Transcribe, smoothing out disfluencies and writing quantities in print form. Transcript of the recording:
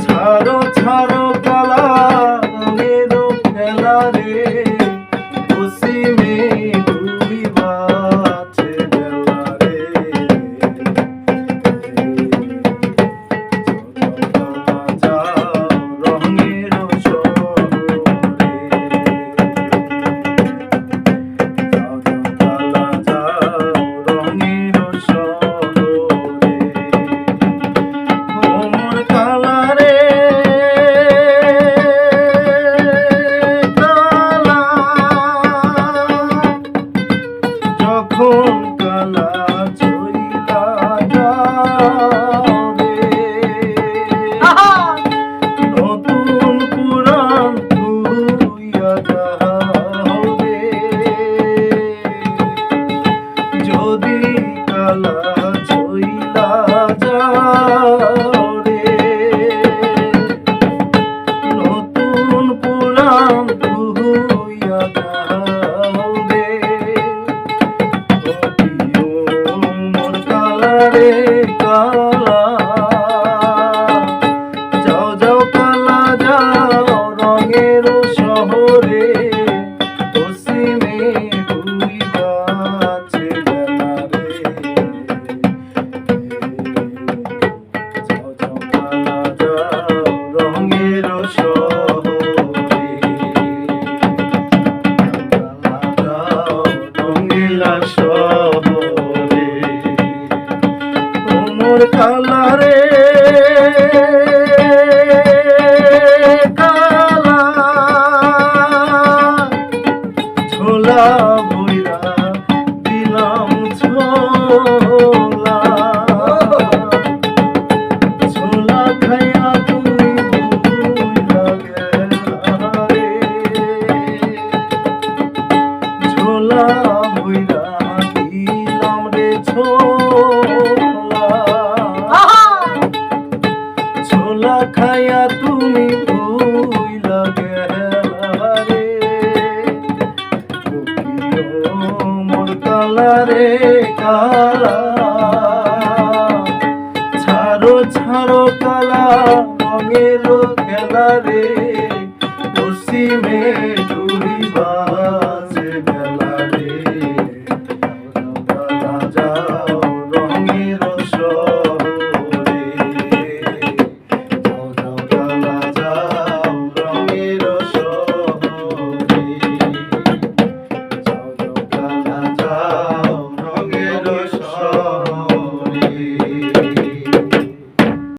ছাড়ো ছাড়ো কালা রঙের খেলা রে, পশ্চিমে ডুবিবাছে বেলা রে। যাও রঙের শহরে, যাও রঙের শহরে। ওমর কালা রে কালা, যখন কালা চইলা যাও রে, নতুন পুরাণ ধুইয়া যাও রে। যদি কালা চইলা যাও রে, নতুন পুরাণ ধুইয়া যাও রে। ওমর কালা রে কালা, যাও যাও কালা যাও রঙের শহরে, পশ্চিমে ডুবিবাছে বেলা রে। যাও যাও কালা যাও রঙের শহরে, কালা যাও রঙের শহরে। ওমর কালা রে কালা, ছোলা বইরা দিলাম ছোলা, ছোলা খাইয়া তুমি ভুইলা গেলা রে। ছোলা বইরা দিলাম রে ছোলা, ছোলা খাইয়া তুমি ভুইলা গেলা রে। ওমর কালা রে কালা, ছাড়ো ছাড়ো কালা রঙের খেলা রে, পশ্চিমে ডুবিবা